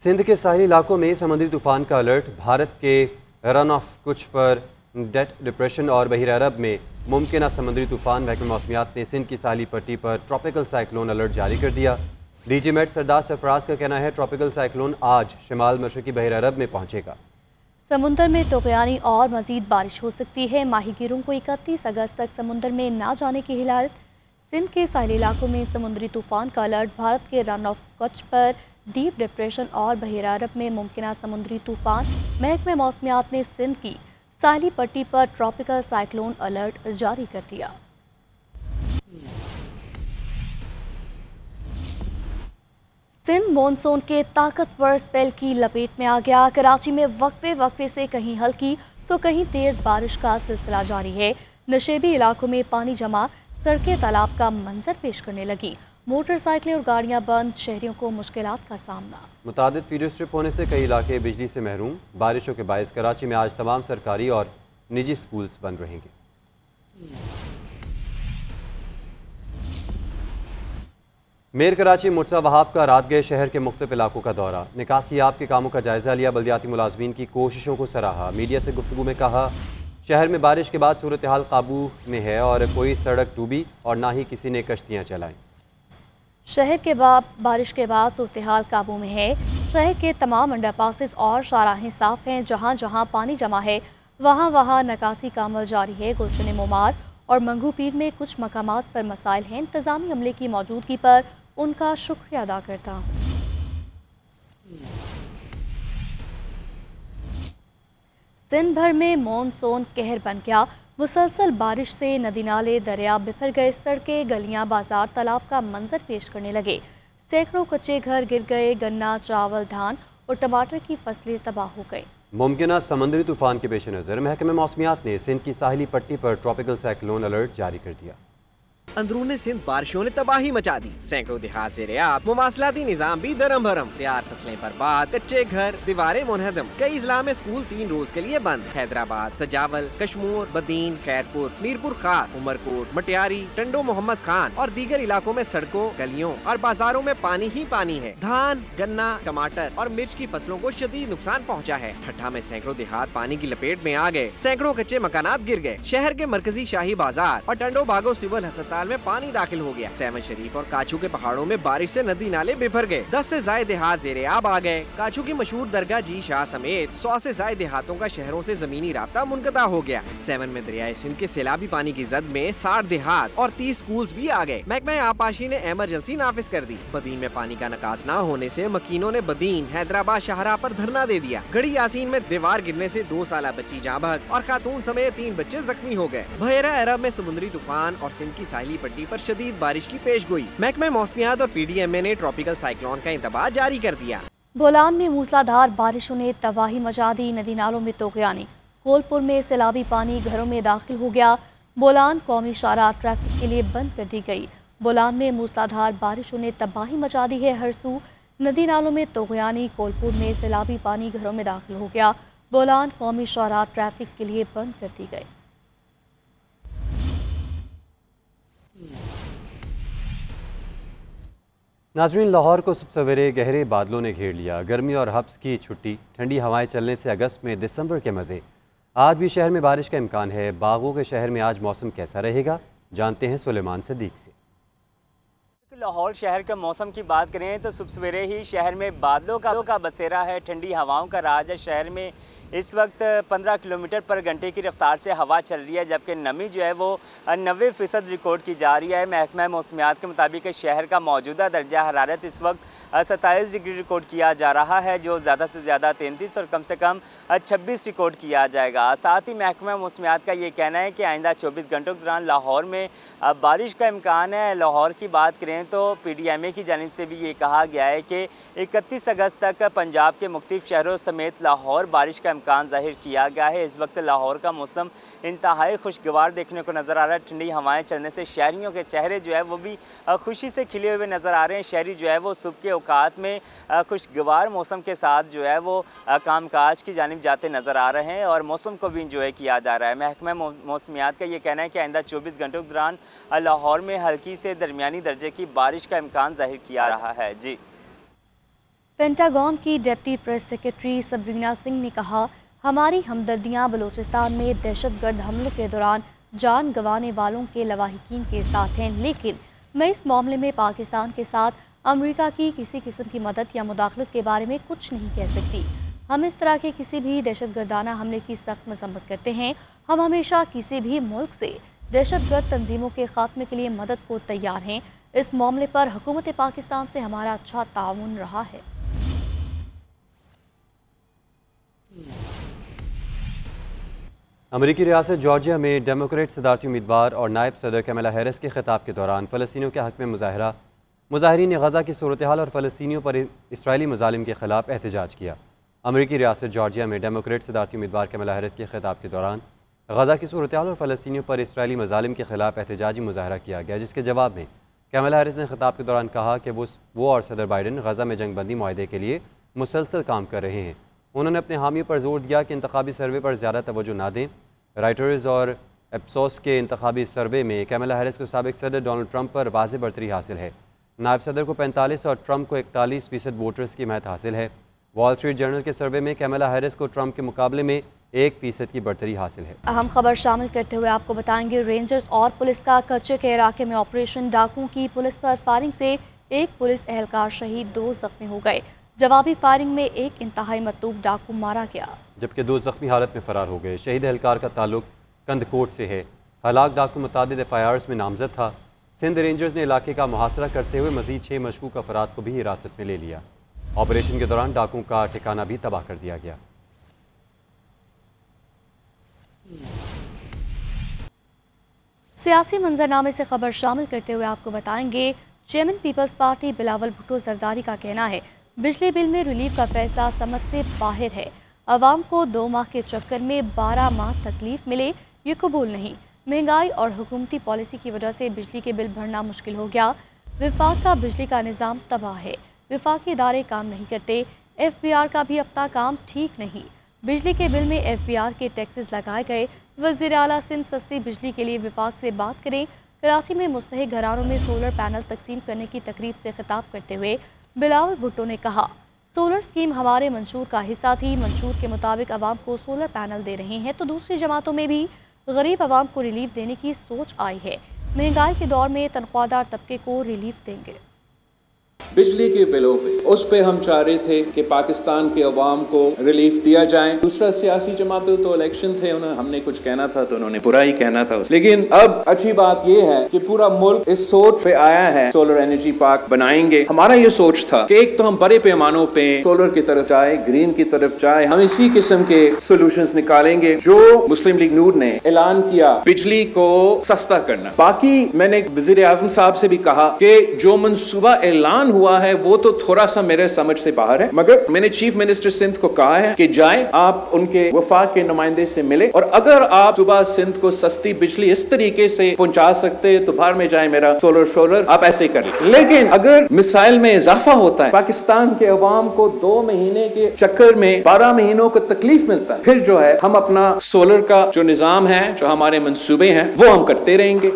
सिंध के साहिली इलाकों में समुद्री तूफान का अलर्ट। भारत के रन ऑफ कुछ पर डेट डिप्रेशन और बहिर अरब में मुमकिन समुद्री तूफान। महकमा मौसमियात ने सिंध की साहिली पट्टी पर ट्रॉपिकल साइक्लोन अलर्ट जारी कर दिया। डीजी मेट सरदार सरफराज का कहना है ट्रॉपिकल साइक्लोन आज शिमाल मशरकी बहिर अरब में पहुंचेगा। समुंदर में तूफ़ानी और मज़ीद बारिश हो सकती है। माहीगीरों को 31 अगस्त तक समुंदर में ना जाने की हिदायत। सिंध के साहिली इलाकों में समुद्री तूफ़ान का अलर्ट। भारत के रन ऑफ कच्छ पर डीप डिप्रेशन और बहिर अरब में मुमकिन समुद्री तूफ़ान। महकमा मौसमियात ने सिंध की साहिली पट्टी पर ट्रॉपिकल साइक्लोन अलर्ट जारी कर दिया। सिंध मॉनसून के ताकतवर स्पेल की लपेट में आ गया। कराची में वक्फे से कहीं हल्की तो कहीं तेज बारिश का सिलसिला जारी है। नशेबी इलाकों में पानी जमा, सड़कें तालाब का मंजर पेश करने लगी। मोटरसाइकिलें और गाड़ियां बंद, शहरियों को मुश्किलात का सामना। मुतादिद फीडर स्ट्रिप होने से कई इलाके बिजली से महरूम। बारिशों के बायस कराची में आज तमाम सरकारी और निजी स्कूल्स बंद रहेंगे। मेयर कराची मुर्तज़ा वहाब का रात गए शहर के मुख्तलिफ इलाकों का दौरा। निकासियाब के कामों का जायजा लिया। बल्दियाती मुलाजमीन की कोशिशों को सराहा। मीडिया से गुफ्तगू में कहा शहर में बारिश के बाद सूरत हाल काबू में है और कोई सड़क डूबी और ना ही किसी ने कश्तियाँ चलाईं। शहर के बाद बारिश के बाद सूरत हाल काबू में है। शहर के तमाम अंडरपासेस और शाहराहें साफ हैं। जहाँ जहाँ पानी जमा है वहाँ वहाँ नकासी का अमल जारी है। गुलशन मुमार और मंगू पीर में कुछ मकामात पर मसाइल हैं। इंतजामी अमले की मौजूदगी पर उनका शुक्रिया अदा करता हूँ। सिंध भर में मॉनसून कहर बन गया। मुसलसल बारिश से नदी नाले दरिया बिखर गए। सड़कें, गलियां, बाजार तालाब का मंजर पेश करने लगे। सैकड़ों कच्चे घर गिर गए। गन्ना, चावल, धान और टमाटर की फसलें तबाह हो गई। मुमकिन समुद्री तूफान के पेश नज़र महकमा मौसमियात ने सिंध की साहिली पट्टी पर ट्रॉपिकल साइक्लोन अलर्ट जारी कर दिया। अंदरूनी सिंध बारिशों ने तबाही मचा दी। सैकड़ों देहात ज़ेर-ए-आब, मुवासलाती निजाम भी दरम भरम। तैयार फसलें बर्बाद, कच्चे घर, दीवारें मुनहदम। कई इजला में स्कूल 3 रोज के लिए बंद। हैदराबाद, सजावल, कश्मूर, बदीन, खैरपुर, मीरपुर खास, उमरकोट, मटियारी, टंडो मोहम्मद खान और दीगर इलाकों में सड़कों, गलियों और बाजारों में पानी ही पानी है। धान, गन्ना, टमाटर और मिर्च की फसलों को शदीद नुकसान पहुँचा है। ठट्ठा में सैकड़ों देहात पानी की लपेट में आ गए। सैकड़ों कच्चे मकानात गिर गए। शहर के मरकजी शाही बाजार और टंडो बागो सिविल अस्पताल में पानी दाखिल हो गया। सेवन शरीफ और काचू के पहाड़ों में बारिश से नदी नाले बिफर गए। 10 से ज्यादा देहात ज़ेर-ए-आब आ गए। काचू की मशहूर दरगाह जी शाह समेत 100 से ज्यादा देहातों का शहरों से जमीनी राब्ता मुनक़ता हो गया। सेवन में दरियाए सिंध के सैलाबी पानी की जद में 60 देहात और 30 स्कूल्स भी आ गए। महकमा आबपाशी ने इमरजेंसी नाफिज कर दी। बदीन में पानी का निकास न होने से मकीनों ने बदीन, हैदराबाद शाहराह पर धरना दे दिया। गढ़ी यासीन में दीवार गिरने से 2 साल बच्ची जाँ बहक और खातून समेत 3 बच्चे जख्मी हो गए। बहिर अरब में समुद्री तूफान और सिंध की साहिली पट्टी पर शदीद बारिश की पेशगोई। महकमा मौसमियात और PDMA ने ट्रॉपिकल साइक्लोन का इंतबाह जारी कर दिया। बोलान में मूसलाधार बारिशों ने तबाही मचा दी। नदी नालों में तोग़यानी। कोलपुर में सैलाबी पानी घरों में दाखिल हो गया। बोलान कौमी शाहराह ट्रैफिक के लिए बंद कर दी गई। बोलान में मूसलाधार बारिशों ने तबाही मचा दी है। हर सू नदी नालों में तोग़यानी। कोलपुर में सैलाबी पानी घरों में दाखिल हो गया। बोलान कौमी शाहराह ट्रैफिक के लिए बंद कर दी गई। नाज़रीन, लाहौर को सुबह सवेरे गहरे बादलों ने घेर लिया। गर्मी और हब्स की छुट्टी, ठंडी हवाएं चलने से अगस्त में दिसंबर के मज़े। आज भी शहर में बारिश का इम्कान है। बागों के शहर में आज मौसम कैसा रहेगा, जानते हैं सुलेमान सदीक से। लाहौर शहर के मौसम की बात करें तो सुबह सवेरे ही शहर में बादलों का बसेरा है। ठंडी हवाओं का राज है। शहर में इस वक्त 15 किलोमीटर पर घंटे की रफ्तार से हवा चल रही है, जबकि नमी जो है वो 90% रिकॉर्ड की जा रही है। महकमा मौसमियात के मुताबिक शहर का मौजूदा दर्जा हरारत इस वक्त 27 डिग्री रिकॉर्ड किया जा रहा है, जो ज़्यादा से ज़्यादा 33 और कम से कम 26 रिकॉर्ड किया जाएगा। साथ ही महकमा मौसमियात का ये कहना है कि आइंदा 24 घंटों के दौरान लाहौर में बारिश का इम्कान है। लाहौर की बात करें तो PDMA की जानिब से भी ये कहा गया है कि 31 अगस्त तक पंजाब के मुख्तलिफ शहरों समेत लाहौर बारिश का इम्कान ज़ाहिर किया गया है। इस वक्त लाहौर का मौसम इंतहाई खुशगवार देखने को नज़र आ रहा है। ठंडी हवाएं चलने से शहरियों के चेहरे जो है वो भी खुशी से खिले हुए नज़र आ रहे हैं। शहरी जो है वो सुबह के औकात में खुशगवार मौसम के साथ जो है वो कामकाज की जानिब जाते नज़र आ रहे हैं और मौसम को भी इंजॉय किया जा रहा है। महकमा मौसमियात का ये कहना है कि आइंदा 24 घंटों के दौरान लाहौर में हल्की से दरमियानी दर्जे की बारिश का इम्कान ज़ाहिर किया रहा है। जी। पेंटागन की deputy press secretary Sabrina Singh ने कहा, हमारी हमदर्दियां बलूचिस्तान में दहशतगर्द हमलों के दौरान जान गंवाने वालों के लवाहिकीन के साथ हैं, लेकिन मैं इस मामले में पाकिस्तान के साथ अमेरिका की किसी किस्म की मदद या मुदाखलत के बारे में कुछ नहीं कह सकती। हम इस तरह के किसी भी दहशतगर्दाना हमले की सख्त मजम्मत करते हैं। हम हमेशा किसी भी मुल्क से दहशतगर्द तंजीमों के खात्मे के लिए मदद को तैयार हैं। इस मामले पर हुकूमत पाकिस्तान से हमारा अच्छा ताउन रहा है। अमरीकी रियासत जॉर्जिया में डेमोक्रेट सदारती उम्मीदवार और नायब सदर कमला हैरिस के खिताब के दौरान फ़लस्तीनियों के हक़ में मुजाहिरीन ने गज़ा की सूरत हाल और फ़लस्तीनियों पर इसराइली मज़ालिम के ख़िलाफ़ एहतजाज किया। अमरीकी रियासत जॉर्जिया में डेमोक्रेट सदारती उम्मीदवार कमला हैरिस के खिताब के दौरान गज़ा की सूरत हाल और फ़लस्तीनियों पर इसराइली मज़ालिम के ख़िलाफ़ एहतजाजी मुजाहरा किया गया, जिसके जवाब में कमला हैरिस ने खिताब के दौरान कहा कि वो और सदर बाइडन गज़ा में जंगबंदी मुआहदे के लिए मुसलसल काम कर रहे हैं। उन्होंने अपने हामियों पर जोर दिया कि इंतखाबी सर्वे पर ज़्यादा तवज्जो ना दें। राइटर्स और एप्सोस के इंतखाबी सर्वे में कमला हैरिस को साबिक सदर डोनाल्ड ट्रंप पर वाज़ेह बढ़तरी हासिल है। नायब सदर को 45 और ट्रंप को 41% वोटर्स की हिमायत हासिल है। वॉल स्ट्रीट जर्नल के सर्वे में कमला हैरिस को ट्रंप के मुकाबले में 1% की बढ़तरी हासिल है। अहम खबर शामिल करते हुए आपको बताएंगे, रेंजर्स और पुलिस का कच्चे के इलाके में ऑपरेशन। डाकुओं की पुलिस पर फायरिंग से एक पुलिस एहलकार शहीद, 2 जख्मी हो गए। जवाबी फायरिंग में एक इंतहाई मतलूब डाकू मारा गया, जबकि 2 जख्मी हालत में फरार हो गए। शहीद एहलकार का ताल्लुक कंदकोट से है। हलाक डाकू मुतादिद एफआईआर्स में नामजद था। सिंध रेंजर्स ने इलाके का मुहासरा करते हुए मजीद 6 मशकूक अफराद को भी हिरासत में ले लिया। ऑपरेशन के दौरान डाकुओं का ठिकाना भी तबाह कर दिया गया। सियासी मंजरनामे से खबर शामिल करते हुए आपको बताएंगे, चेयरमैन पीपल्स पार्टी बिलावल भुट्टो जरदारी का कहना है, बिजली बिल में रिलीफ का फैसला समझ से बाहर है। अवाम को 2 माह के चक्कर में 12 माह तकलीफ मिले, ये कबूल नहीं। महंगाई और हुकूमती पॉलिसी की वजह से बिजली के बिल भरना मुश्किल हो गया। विफाक का बिजली का निज़ाम तबाह है। विफाकी इदारे काम नहीं करते। FBR का भी अपना काम ठीक नहीं। बिजली के बिल में FBR के टैक्सेस लगाए गए। वज़ीर आला सिंध सस्ती बिजली के लिए विफाक से बात करें। कराची में मुस्तहिक घरानों में सोलर पैनल तकसीम करने की तकरीब से खिताब करते हुए बिलावल भुट्टो ने कहा, सोलर स्कीम हमारे मंशूर का हिस्सा थी। मंशूर के मुताबिक आवाम को सोलर पैनल दे रहे हैं, तो दूसरी जमातों में भी गरीब आवाम को रिलीफ देने की सोच आई है। महंगाई के दौर में तनख्वाहदार तबके को रिलीफ देंगे। बिजली के बिलों पे उस पे हम चाह रहे थे कि पाकिस्तान के अवाम को रिलीफ दिया जाए। दूसरा, सियासी जमातों तो इलेक्शन थे, उन्हें हमने कुछ कहना था तो उन्होंने बुरा ही कहना था। लेकिन अब अच्छी बात यह है कि पूरा मुल्क इस सोच पे आया है, सोलर एनर्जी पार्क बनाएंगे। हमारा ये सोच था कि एक तो हम बड़े पैमानों पे सोलर की तरफ जाए, ग्रीन की तरफ जाए। हम इसी किस्म के सोल्यूशंस निकालेंगे जो मुस्लिम लीग नूर ने ऐलान किया, बिजली को सस्ता करना। बाकी मैंने वज़ीर आज़म साहब से भी कहा कि जो मंसूबा ऐलान हुआ है वो तो थोड़ा सा मेरे समझ से बाहर है, मगर मैंने चीफ मिनिस्टर सिंध को कहा है कि जाएं, आप उनके वफाक के नुमाइंदे से मिले, और अगर आप सुबह सिंध को सस्ती बिजली इस तरीके से पहुंचा सकते हैं तो बाहर में जाए मेरा सोलर आप ऐसे कर लें। लेकिन अगर मिसाइल में इजाफा होता है, पाकिस्तान के अवाम को 2 महीने के चक्कर में 12 महीनों को तकलीफ मिलता है, फिर जो है हम अपना सोलर का जो निजाम है, जो हमारे मंसूबे हैं, वो हम करते रहेंगे।